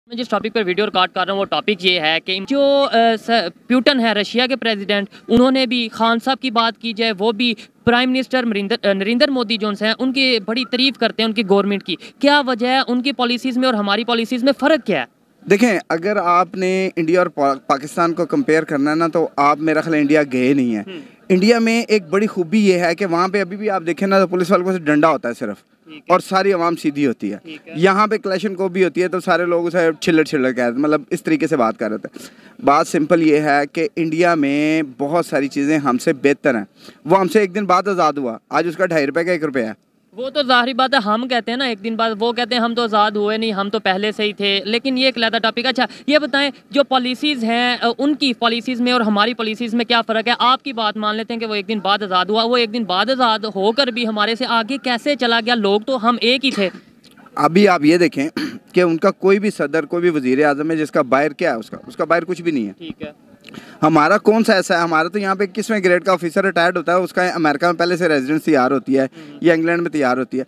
मैं जिस टॉपिक पर वीडियो रिकॉर्ड कर रहा हूँ वो टॉपिक ये है कि जो पुतिन है रशिया के प्रेसिडेंट, उन्होंने भी खान साहब की बात की जाए, वो भी प्राइम मिनिस्टर नरेंद्र मोदी जो हैं उनकी बड़ी तारीफ करते हैं उनकी गवर्नमेंट की। क्या वजह है, उनकी पॉलिसीज़ में और हमारी पॉलिसीज़ में फ़र्क क्या है? देखें, अगर आपने इंडिया और पाकिस्तान को कंपेयर करना है ना, तो आप मेरा ख्याल इंडिया गए नहीं है। इंडिया में एक बड़ी खूबी ये है कि वहाँ पे अभी भी आप देखें ना तो पुलिस वालों से डंडा होता है सिर्फ, और सारी आवाम सीधी होती है। यहाँ पे क्लैशन को भी होती है तो सारे लोग उसे छिल्लर कह मतलब इस तरीके से बात कर रहे थे। बात सिंपल ये है कि इंडिया में बहुत सारी चीज़ें हमसे बेहतर हैं। वो हमसे एक दिन बाद आज़ाद हुआ, आज उसका 2.5 रुपये का 1 रुपया है। वो तो ज़ाहिर बात है, हम कहते हैं ना एक दिन बाद, वो कहते हैं हम तो आज़ाद हुए नहीं, हम तो पहले से ही थे। लेकिन ये एक अलग टॉपिक। अच्छा ये बताएं, जो पॉलिसीज़ हैं उनकी पॉलिसीज़ में और हमारी पॉलिसीज़ में क्या फ़र्क है? आपकी बात मान लेते हैं कि वो एक दिन बाद आज़ाद हुआ, वो एक दिन बाद आज़ाद होकर भी हमारे से आगे कैसे चला गया? लोग तो हम एक ही थे। अभी आप ये देखें कि उनका कोई भी सदर, कोई भी वज़ीर आज़म है जिसका बाहर क्या है, उसका बाहर कुछ भी नहीं है। ठीक है। हमारा कौन सा ऐसा है? हमारा तो यहाँ पे 21वें ग्रेड का ऑफिसर रिटायर्ड होता है, उसका अमेरिका में पहले से रेजिडेंस तैयार होती है या इंग्लैंड में तैयार होती है।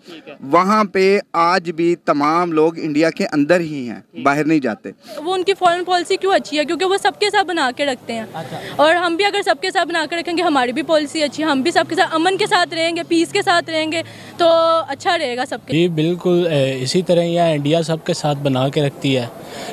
वहाँ पे आज भी तमाम लोग इंडिया के अंदर ही हैं, बाहर नहीं जाते। वो उनकी फॉरेन पॉलिसी क्यों अच्छी है? क्योंकि वो सबके साथ बना के रखते हैं। और हम भी अगर सबके साथ बना के रखेंगे, हमारी भी पॉलिसी अच्छी है, हम भी सबके साथ अमन के साथ रहेंगे, पीस के साथ रहेंगे, तो अच्छा रहेगा सबके। जी बिल्कुल, इसी तरह यहाँ इंडिया सबके साथ बना के रखती है,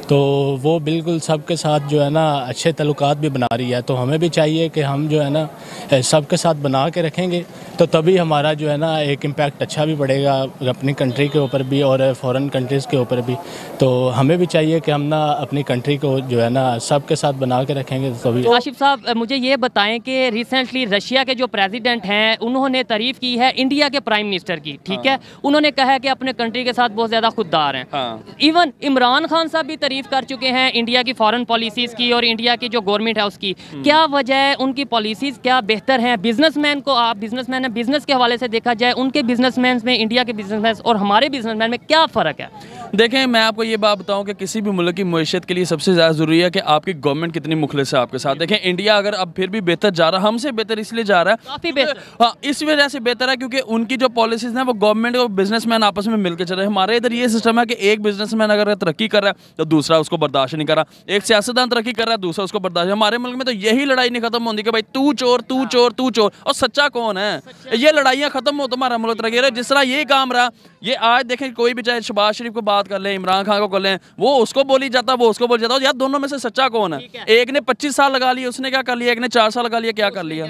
तो वो बिल्कुल सबके साथ जो है ना अच्छे तल्लुकात भी बना रही है। तो हमें भी चाहिए कि हम जो है ना सबके साथ बना के रखेंगे, तो तभी हमारा जो है ना एक इम्पैक्ट अच्छा भी पड़ेगा अपनी कंट्री के ऊपर भी और फॉरेन कंट्रीज़ के ऊपर भी। तो हमें भी चाहिए कि हम ना अपनी कंट्री को जो है ना सबके साथ बना के रखेंगे तो तभी। आशिफ साहब मुझे ये बताएं कि रिसेंटली रशिया के जो प्रेसिडेंट हैं उन्होंने तारीफ़ की है इंडिया के प्राइम मिनिस्टर की, ठीक है। उन्होंने कहा है कि अपने कंट्री के साथ बहुत ज़्यादा खुददार हैं। इवन इमरान खान साहब भी तारीफ़ कर चुके हैं इंडिया की फॉरेन पॉलिसीज़ की और इंडिया की जो गवर्नमेंट है उसकी। क्या वजह है? उनकी पॉलिसीज़ क्या बेहतर हैं? बिजनेसमैन को, आप बिजनेसमैन हैं, बिजनेस के हवाले से देखा जाए उनके बिजनेसमैन में, इंडिया के बिजनेसमैन और हमारे बिजनेसमैन में क्या फ़र्क है? देखें, मैं आपको ये बात बताऊं कि किसी भी मुल्क की मईशत के लिए सबसे ज़्यादा ज़रूरी है कि आपकी गवर्नमेंट कितनी मुखलिस है आपके साथ। देखें, इंडिया अगर अब फिर भी बेहतर जा रहा है, हमसे बेहतर इसलिए जा रहा है, काफ़ी बेहतर। हाँ, इस वजह से बेहतर है क्योंकि उनकी जो पॉलिसीज़ हैं वो गवर्नमेंट और बिजनेसमैन आपस में मिलकर चल रहे हैं। हमारे इधर ये सिस्टम है कि एक बिजनेसमैन अगर तरक्की कर रहा है तो दूसरा उसको बर्दाश्त नहीं कर रहा, एक सियासतदान तरक्की कर रहा है दूसरा उसको बर्दाश्त। हमारे मुल्क में तो यही लड़ाई नहीं खत्म होती कि भाई तू चोर तू चोर तू चोर, और सच्चा कौन है? ये लड़ाइयाँ खत्म हो तो हमारा मुल्क तरक्की रहा। जिस तरह ये काम रहा, ये आज देखें कोई भी चाहे शहबाज शरीफ को बात कर ले, इमरान खान को कर लें, वो उसको बोली जाता, वो उसको बोली जाता। यार दोनों में से सच्चा कौन है? एक ने 25 साल लगा लिए, उसने क्या कर लिया? एक ने 4 साल लगा लिया, क्या कर लिया?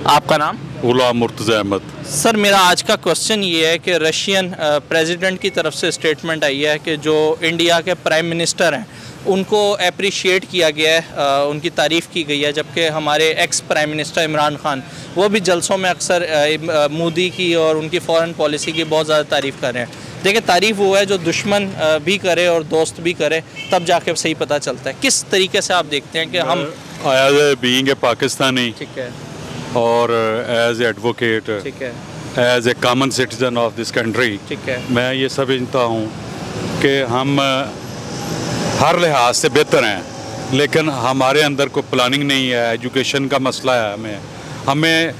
आपका नाम? गुलाम मुर्तज़ा अहमद। सर मेरा आज का क्वेश्चन ये है कि रशियन प्रेसिडेंट की तरफ से स्टेटमेंट आई है कि जो इंडिया के प्राइम मिनिस्टर हैं उनको अप्रिशिएट किया गया है, उनकी तारीफ़ की गई है, जबकि हमारे ex prime minister Imran Khan वो भी जलसों में अक्सर मोदी की और उनकी फ़ॉरेन पॉलिसी की बहुत ज़्यादा तारीफ़ कर रहे हैं। देखिए, तारीफ़ वो है जो दुश्मन भी करे और दोस्त भी करे, तब जाके सही पता चलता है। किस तरीके से आप देखते हैं कि हम as a being a Pakistani, ठीक है, और एज ए एडवोकेट, ठीक है, as a common citizen of this country, ठीक है, मैं ये समझता हूँ कि हम हर लिहाज से बेहतर हैं, लेकिन हमारे अंदर कोई प्लानिंग नहीं है। एजुकेशन का मसला है, हमें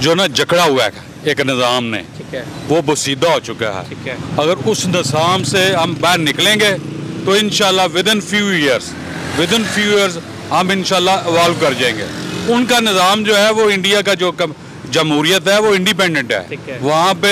जो ना जकड़ा हुआ है एक निज़ाम ने, ठीक है, वो बसीदा हो चुका है। ठीक है। अगर उस निज़ाम से हम बाहर निकलेंगे तो इंशाल्लाह विद इन फ्यू ईयर्स हम इंशाल्लाह इवॉल्व कर जाएंगे। उनका निज़ाम जो है वो इंडिया का जो जमहूरियत है वो इंडिपेंडेंट है। वहाँ पे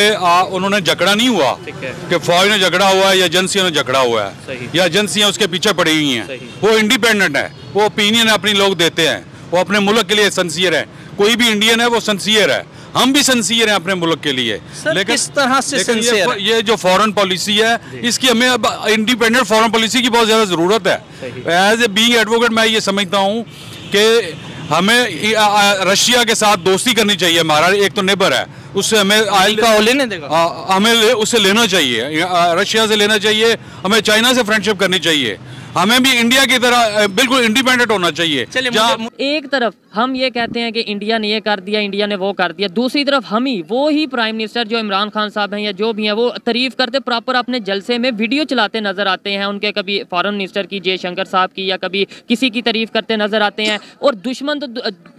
उन्होंने झगड़ा नहीं हुआ कि फौज ने झगड़ा हुआ है या एजेंसियों ने झगड़ा हुआ है या एजेंसियाँ उसके पीछे पड़ी हुई हैं। वो इंडिपेंडेंट है, वो ओपिनियन अपनी लोग देते हैं, वो अपने मुल्क के लिए सिंसियर है। कोई भी इंडियन है वो सिंसियर है, हम भी सिंसियर हैं अपने मुल्क के लिए। लेकिन किस तरह से सिंसियर? ये जो फॉरेन पॉलिसी है इसकी हमें अब इंडिपेंडेंट फॉरेन पॉलिसी की बहुत ज़्यादा ज़रूरत है। एज ए बीइंग एडवोकेट मैं ये समझता हूँ कि हमें रशिया के साथ दोस्ती करनी चाहिए। हमारा एक तो नेबर है, उससे हमें ऑयल का लेने देगा, हमें उससे लेना चाहिए, रशिया से लेना चाहिए। हमें चाइना से फ्रेंडशिप करनी चाहिए। हमें भी इंडिया की तरह बिल्कुल इंडिपेंडेंट होना चाहिए। एक तरफ हम ये कहते हैं कि इंडिया ने ये कर दिया, इंडिया ने वो कर दिया, दूसरी तरफ हम ही वो ही प्राइम मिनिस्टर जो इमरान खान साहब हैं या जो भी हैं वो तारीफ़ करते, प्रॉपर अपने जलसे में वीडियो चलाते नज़र आते हैं उनके, कभी फॉरेन मिनिस्टर की, जयशंकर साहब की, या कभी किसी की तारीफ़ करते नज़र आते हैं। और दुश्मन तो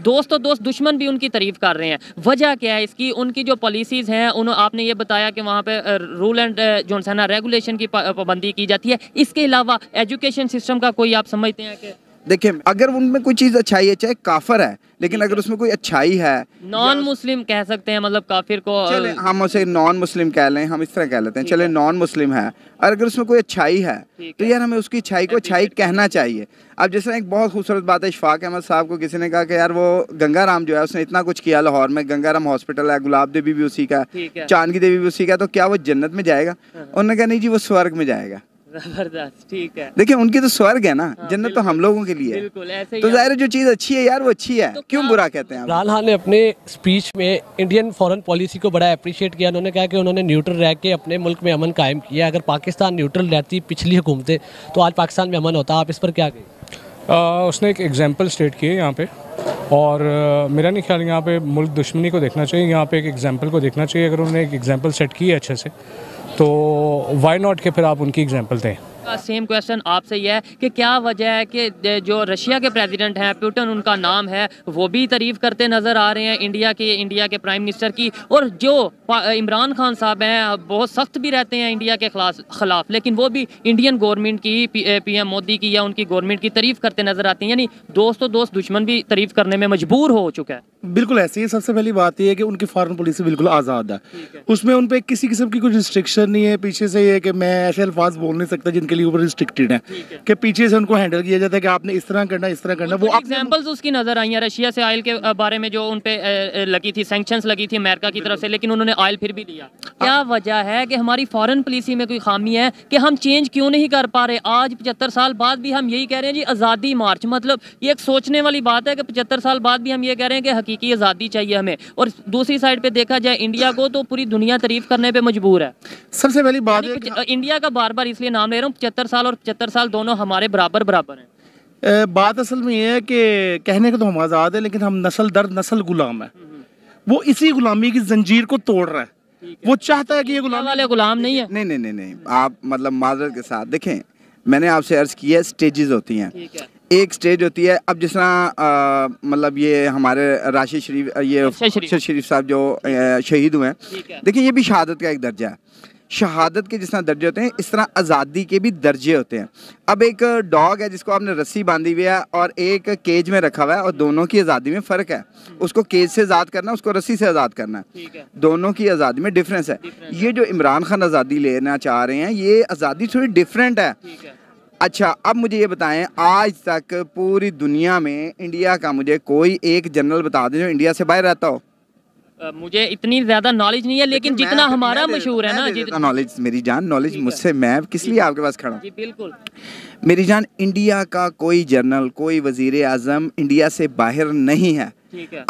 दोस्त दुश्मन भी उनकी तारीफ़ कर रहे हैं। वजह क्या है इसकी? उनकी जो पॉलिसीज़ हैं आपने ये बताया कि वहाँ पर रूल एंड जो है ना रेगुलेशन की पाबंदी की जाती है। इसके अलावा एजुकेशन एजुकेशन सिस्टम का कोई आप समझते हैं कि देखिए, अगर उनमें कोई चीज़ अच्छाई है, चाहे काफर है, लेकिन अगर उसमें कोई अच्छाई है, नॉन मुस्लिम कह सकते हैं, मतलब काफिर को चले हम उसे नॉन मुस्लिम कह लें, हम इस तरह कह लेते हैं, चले नॉन मुस्लिम है, और अगर उसमें कोई अच्छाई है तो यार हमें उसकी अच्छाई को अच्छाई कहना चाहिए। अब जैसे एक बहुत खूबसूरत बात है, इशफाक अहमद साहब को किसी ने कहा कि यार वो गंगाराम जो है उसने इतना कुछ किया लाहौर में, गंगाराम हॉस्पिटल है, गुलाब देवी भी उसी का, चांद की देवी भी उसी का, तो क्या वो जन्नत में जाएगा? उन्होंने कहा नहीं जी, वो स्वर्ग में जाएगा। जबरदस्त, ठीक है। देखिए उनकी तो स्वर्ग है ना, जन्नत तो हम लोगों के लिए है, तो जाहिर है जो चीज़ अच्छी है यार वो अच्छी है, तो क्यों बुरा कहते हैं? इमरान खान ने अपने स्पीच में इंडियन फॉरेन पॉलिसी को बड़ा अप्रिशिएट किया। उन्होंने कहा कि उन्होंने न्यूट्रल रह के अपने मुल्क में अमन कायम किया। अगर पाकिस्तान न्यूट्रल रहती पिछली हुकूमतें तो आज पाकिस्तान में अमन होता। आप इस पर क्या कहें? उसने एक एग्जाम्पल स्टेट किए यहाँ पे, और मेरा नहीं ख्याल यहाँ पे मुल्क दुश्मनी को देखना चाहिए, यहाँ पे एक एग्जाम्पल को देखना चाहिए। अगर उन्होंने एक एग्जाम्पल सेट की है अच्छे से, तो वाई नॉट के फिर आप उनकी एग्जाम्पल दें। सेम क्वेश्चन आपसे यह है कि क्या वजह है कि जो रशिया के प्रेसिडेंट हैं, पुतिन उनका नाम है, वो भी तारीफ़ करते नज़र आ रहे हैं इंडिया के प्राइम मिनिस्टर की, और जो इमरान खान साहब हैं बहुत सख्त भी रहते हैं इंडिया के ख़िलाफ़, लेकिन वो भी इंडियन गवर्नमेंट की, पीएम मोदी की या उनकी गवर्नमेंट की तारीफ़ करते नज़र आते हैं। यानी दोस्त दुश्मन भी तारीफ़ करने में मजबूर हो चुका है। बिल्कुल ऐसे ही। सबसे पहली बात यह है कि उनकी फॉरेन पॉलिसी बिल्कुल आज़ाद है, उसमें उन पर किसी किस्म की कोई रिस्ट्रिक्शन नहीं है। पीछे से ये कि मैं ऐसे अल्फाज बोल नहीं सकता जिनके लिए ऊपर रिस्ट्रिक्टेड है, कि पीछे से उनको हैंडल किया जाता है कि आपने इस तरह करना, इस तरह करना। वो एग्जांपल्स उसकी नजर आई हैं रशिया से ऑयल के बारे में, जो उन पे लगी थी, सैंक्शंस लगी थी अमेरिका की तरफ से, लेकिन उन्होंने ऑयल फिर भी दिया। क्या वजह है कि हमारी फॉरेन पॉलिसी में कोई खामी है कि हम चेंज क्यों नहीं कर पा रहे? आज 75 साल बाद भी हम यही कह रहे हैं जी आज़ादी मार्च, मतलब ये एक सोचने वाली बात है कि 75 साल बाद भी हम ये कह रहे हैं कि हकीकी आज़ादी चाहिए हमें, और दूसरी साइड पे देखा जाए इंडिया को तो पूरी दुनिया तारीफ करने पे मजबूर है। सबसे पहली बात है इंडिया का बार बार इसलिए नाम ले रहा हूँ, 75 साल और 75 साल दोनों हमारे बराबर हैं। बात असल में ये है कि कहने को तो हम आज़ाद है, लेकिन हम नस्ल दर नस्ल गुलाम है। वो इसी गुलामी की जंजीर को तोड़ रहा है। वो चाहता है कि ये गुलाम वाले गुलाम नहीं है। नहीं, आप मतलब माजरत के साथ देखें, मैंने आपसे अर्ज किया है स्टेजेस होती हैं। एक स्टेज होती है, अब जिस तरह मतलब ये हमारे राशिद शरीफ, ये शरीफ साहब जो शहीद हुए हैं, देखिए ये भी शहादत का एक दर्जा है। शहादत के जिस तरह दर्जे होते हैं, इस तरह आज़ादी के भी दर्जे होते हैं। अब एक डॉग है जिसको आपने रस्सी बांधी हुई है और एक केज में रखा हुआ है, और दोनों की आज़ादी में फ़र्क है। उसको केज से आज़ाद करना, उसको रस्सी से आज़ाद करना, दोनों की आज़ादी में डिफरेंस है। ये जो इमरान खान आज़ादी लेना चाह रहे हैं, ये आज़ादी थोड़ी डिफरेंट है। अच्छा, अब मुझे ये बताएं, आज तक पूरी दुनिया में इंडिया का मुझे कोई एक जनरल बता दें जो इंडिया से बाहर रहता हो। मुझे इतनी ज़्यादा नॉलेज नहीं है, लेकिन जितना हमारा मशहूर है ना, जितना नॉलेज मेरी जान, नॉलेज मुझसे, मैं किस लिए आपके पास खड़ा हूँ? जी बिल्कुल मेरी जान, इंडिया का कोई जनरल, कोई वजीर आज़म इंडिया से बाहर नहीं है।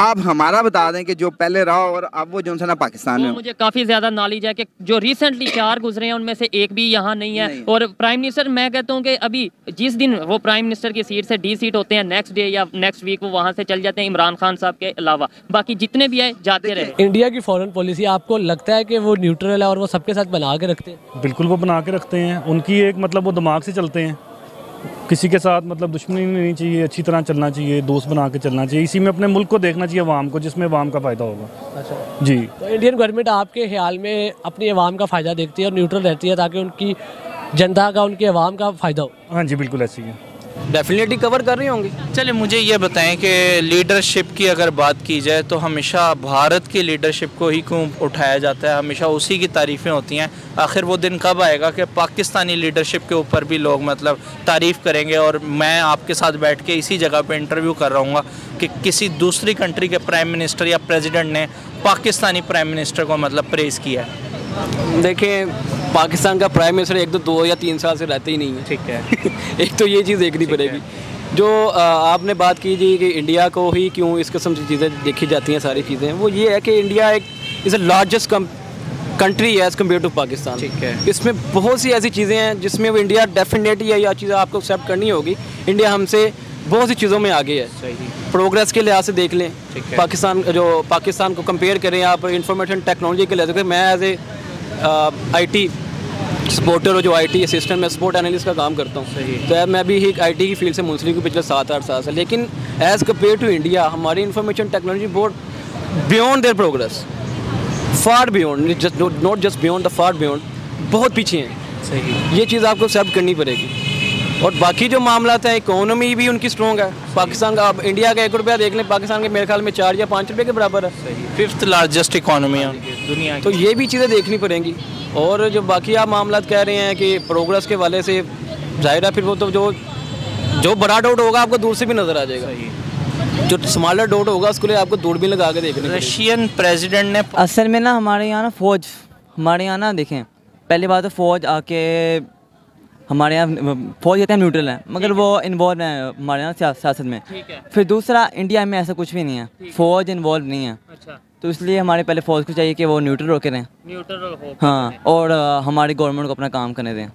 आप हमारा बता दें कि जो पहले रहा और अब वो जो है ना पाकिस्तान में। मुझे काफ़ी ज़्यादा नॉलेज है कि जो रिसेंटली 4 गुजरे हैं उनमें से एक भी यहाँ नहीं है। और प्राइम मिनिस्टर, मैं कहता हूँ कि अभी जिस दिन वो प्राइम मिनिस्टर की सीट से डी सीट होते हैं, नेक्स्ट डे या नेक्स्ट वीक वो वहाँ से चल जाते हैं, इमरान खान साहब के अलावा बाकी जितने भी आए जाते रहे। इंडिया की फॉरेन पॉलिसी आपको लगता है कि वो न्यूट्रल है और वो सबके साथ बना के रखते हैं? बिल्कुल वो बना के रखते हैं। उनकी एक मतलब वो दिमाग से चलते हैं, किसी के साथ मतलब दुश्मनी नहीं चाहिए, अच्छी तरह चलना चाहिए, दोस्त बना के चलना चाहिए। इसी में अपने मुल्क को देखना चाहिए, अवाम को, जिसमें अवाम का फ़ायदा होगा। अच्छा जी, तो इंडियन गवर्नमेंट आपके ख्याल में अपनी अवाम का फ़ायदा देखती है और न्यूट्रल रहती है ताकि उनकी जनता का, उनके अवाम का फ़ायदा हो? हाँ जी, बिल्कुल ऐसी है। डेफिनेटली कवर कर रही होंगी। चलिए मुझे ये बताएं कि लीडरशिप की अगर बात की जाए तो हमेशा भारत की लीडरशिप को ही क्यों उठाया जाता है, हमेशा उसी की तारीफ़ें होती हैं। आखिर वो दिन कब आएगा कि पाकिस्तानी लीडरशिप के ऊपर भी लोग मतलब तारीफ़ करेंगे? और मैं आपके साथ बैठ के इसी जगह पे इंटरव्यू कर रहा हूँ कि किसी दूसरी कंट्री के प्राइम मिनिस्टर या प्रेसिडेंट ने पाकिस्तानी प्राइम मिनिस्टर को मतलब प्रेज़ किया है। देखिए, पाकिस्तान का प्राइम मिनिस्टर 1 तो 2 या 3 साल से रहते ही नहीं है। ठीक है एक तो ये चीज़ देखनी पड़ेगी। जो आपने बात की जी कि इंडिया को ही क्यों इस किस्म की चीज़ें देखी जाती हैं, सारी चीज़ें, वो ये है कि इंडिया एक इज़ द लार्जेस्ट कंट्री है एज़ कम्पेयर टू पाकिस्तान। ठीक है। इसमें बहुत सी ऐसी चीज़ें हैं जिसमें वो इंडिया डेफिनेटली यह चीज़ आपको एक्सेप्ट करनी होगी। इंडिया हमसे बहुत सी चीज़ों में आगे है। सही। प्रोग्रेस के लिहाज से देख लें, पाकिस्तान को कंपेयर करें आप इंफॉर्मेशन टेक्नोलॉजी के लिहाज से। मैं एज ए IT सपोर्टर और जो IT असिस्टेंट, मैं सपोर्ट एनालिस्ट का काम करता हूँ, तो मैं भी एक IT की फील्ड से मुंसलिक हूँ पिछले 7-8 साल से। लेकिन एज़ कम्पेयर टू इंडिया, हमारी इंफॉर्मेशन टेक्नोलॉजी बहुत beyond their progress, far beyond, not just beyond, the far beyond, बहुत पीछे हैं। सही। ये चीज़ आपको एक्सेप्ट करनी पड़ेगी। और बाकी जो मामला हैं, इकोनॉमी भी उनकी स्ट्रॉन्ग है। पाकिस्तान का, आप इंडिया का 1 रुपया देख लें, पाकिस्तान के मेरे ख्याल में 4 या 5 रुपये के बराबर है। 5th लार्जेस्ट इकोनॉमी है दुनिया की। तो ये भी चीज़ें देखनी पड़ेंगी। और जो बाकी आप मामला कह रहे हैं कि प्रोग्रेस के वाले से जाहिर है, फिर वो तो जो बड़ा डॉट होगा आपको दूर से भी नज़र आ जाएगा। जो स्मॉलर डॉट होगा उसके लिए आपको दूरबीन लगा के देखना। रशियन प्रेसिडेंट ने असल में ना हमारे यहाँ ना फ़ौज, हमारे यहाँ ना देखें, पहली बात तो फ़ौज आके हमारे यहाँ फ़ौज कहते हैं न्यूट्रल है, मगर वो इन्वॉल्व है हमारे यहाँ सियासत में। फिर दूसरा, इंडिया में ऐसा कुछ भी नहीं है, फ़ौज इन्वॉल्व नहीं है। तो इसलिए हमारे पहले फ़ौज को चाहिए कि वो न्यूट्रल होकर रहें, हाँ, और हमारी गवर्नमेंट को अपना काम करने दें।